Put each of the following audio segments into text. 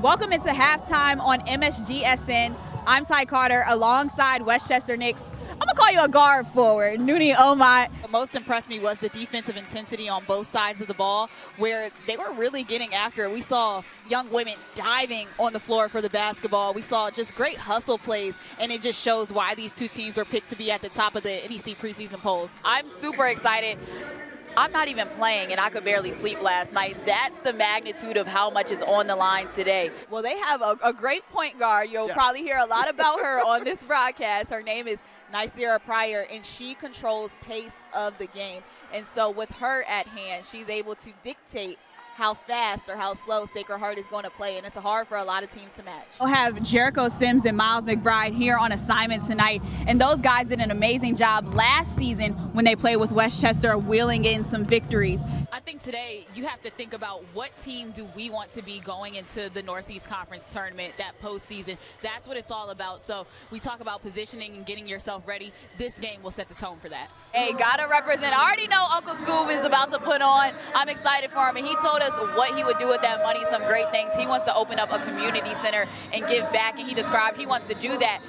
Welcome into halftime on MSGSN. I'm Tykera alongside Westchester Knicks. I'm going to call you a guard forward, Nuni Omot. What most impressed me was the defensive intensity on both sides of the ball, where they were really getting after it. We saw young women diving on the floor for the basketball. We saw just great hustle plays, and it just shows why these two teams were picked to be at the top of the NEC preseason polls. I'm super excited. I'm not even playing, and I could barely sleep last night. That's the magnitude of how much is on the line today. Well, they have a great point guard. You'll probably hear a lot about her on this broadcast. Her name is Tykera Pryor, and she controls pace of the game. And so with her at hand, she's able to dictate how fast or how slow Sacred Heart is going to play, and it's hard for a lot of teams to match. We'll have Jericho Sims and Miles McBride here on assignment tonight, and those guys did an amazing job last season when they played with Westchester, wheeling in some victories. I think today you have to think about what team do we want to be going into the Northeast Conference tournament, that postseason. That's what it's all about. So we talk about positioning and getting yourself ready. This game will set the tone for that. Hey, gotta represent. I already know Uncle Scoob is about to put on. I'm excited for him, and he told us what he would do with that money, some great things. He wants to open up a community center and give back, and he described he wants to do that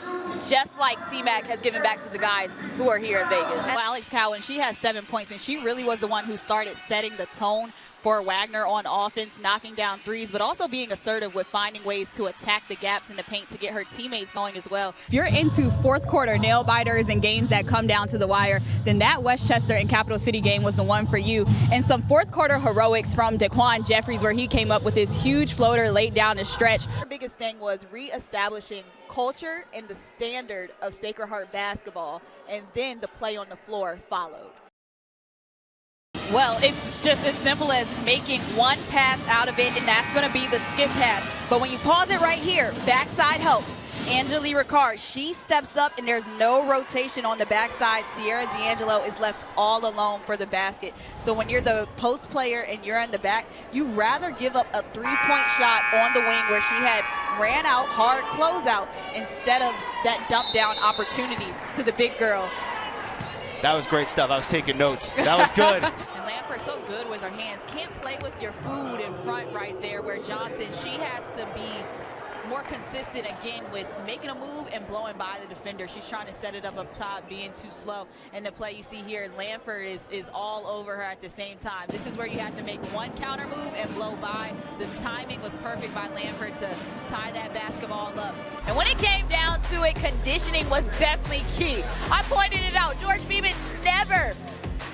just like T-Mac has given back to the guys who are here in Vegas. Well, Alex Cowan, she has 7 points, and she really was the one who started setting the tone for Wagner on offense, knocking down threes, but also being assertive with finding ways to attack the gaps in the paint to get her teammates going as well. If you're into fourth quarter nail biters and games that come down to the wire, then that Westchester and Capital City game was the one for you. And some fourth quarter heroics from Daquan Jeffries, where he came up with this huge floater late down the stretch. Her biggest thing was reestablishing culture and the standard of Sacred Heart basketball, and then the play on the floor followed. Well, it's just as simple as making one pass out of it, and that's going to be the skip pass. But when you pause it right here, backside helps. Angelique Ricard, she steps up, and there's no rotation on the backside. Sierra D'Angelo is left all alone for the basket. So when you're the post player and you're in the back, you rather give up a three-point shot on the wing where she had ran out, hard closeout, instead of that dump down opportunity to the big girl. That was great stuff. I was taking notes. That was good. And Lamford's so good with her hands. Can't play with your food in front right there, where Johnson, she has to be more consistent again with making a move and blowing by the defender. She's trying to set it up top, being too slow. And the play you see here, Lamford is all over her at the same time. This is where you have to make one counter move and blow by. The timing was perfect by Lamford to tie that basketball up. And when it came down to it, conditioning was definitely key. I pointed it out. George Beeman never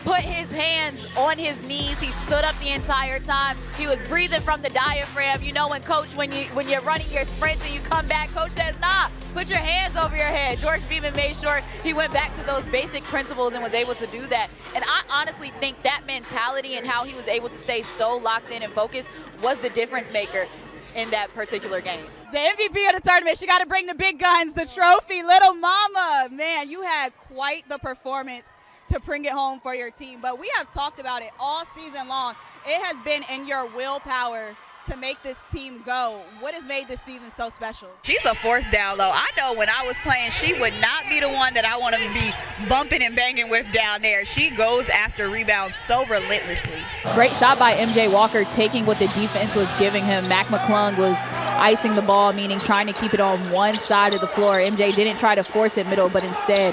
put his hands on his knees. He stood up the entire time. He was breathing from the diaphragm. You know, when you're running your sprints and you come back, coach says, nah, put your hands over your head. George Beeman made sure he went back to those basic principles and was able to do that. And I honestly think that mentality and how he was able to stay so locked in and focused was the difference maker in that particular game. The MVP of the tournament, she got to bring the big guns, the trophy, little mama. Man, you had quite the performance to bring it home for your team. But we have talked about it all season long. It has been in your willpower to make this team go. What has made this season so special? She's a force down low. I know when I was playing, she would not be the one that I want to be bumping and banging with down there. She goes after rebounds so relentlessly. Great shot by MJ Walker, taking what the defense was giving him. Mac McClung was icing the ball, meaning trying to keep it on one side of the floor. MJ didn't try to force it middle, but instead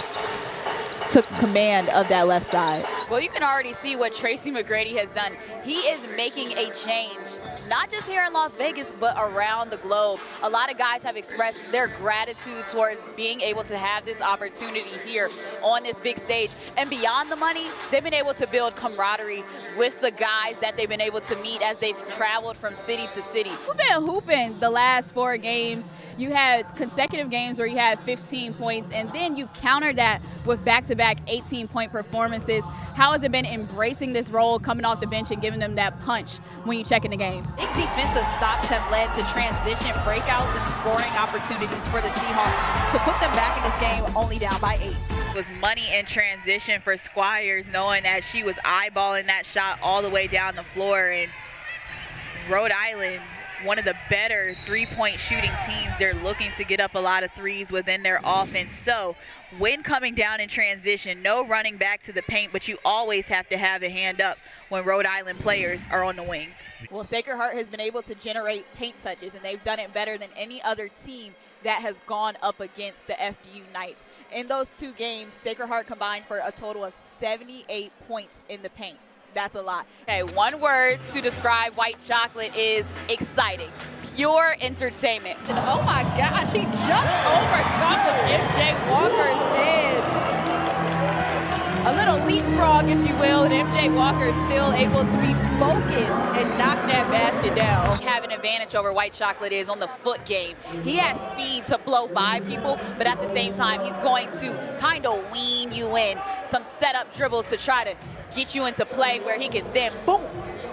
took command of that left side. Well, you can already see what Tracy McGrady has done. He is making a change, not just here in Las Vegas, but around the globe. A lot of guys have expressed their gratitude towards being able to have this opportunity here on this big stage. And beyond the money, they've been able to build camaraderie with the guys that they've been able to meet as they've traveled from city to city. You've been hooping the last 4 games. You had consecutive games where you had 15 points, and then you countered that with back-to-back 18-point performances. How has it been embracing this role, coming off the bench and giving them that punch when you check in the game? Big defensive stops have led to transition breakouts and scoring opportunities for the Seahawks to put them back in this game only down by 8. It was money in transition for Squires, knowing that she was eyeballing that shot all the way down the floor, and Rhode Island one of the better three-point shooting teams. They're looking to get up a lot of threes within their offense. So when coming down in transition, no running back to the paint, but you always have to have a hand up when Rhode Island players are on the wing. Well, Sacred Heart has been able to generate paint touches, and they've done it better than any other team that has gone up against the FDU Knights. In those 2 games, Sacred Heart combined for a total of 78 points in the paint. That's a lot. Okay, one word to describe white chocolate is exciting. Pure entertainment. And oh my gosh, he jumped over top of MJ Walker's head. A little leapfrog, if you will, and MJ Walker is still able to be focused and knock that basket down. Have an advantage over white chocolate is on the foot game. He has speed to blow by people, but at the same time, he's going to kind of wean you in some setup dribbles to try to get you into play where he can then, boom,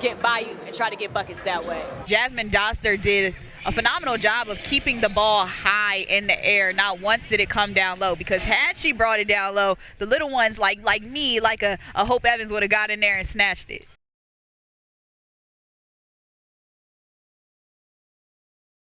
get by you and try to get buckets that way. Jasmine Doster did a phenomenal job of keeping the ball high in the air. Not once did it come down low, because had she brought it down low, the little ones like me, like a Hope Evans would have got in there and snatched it.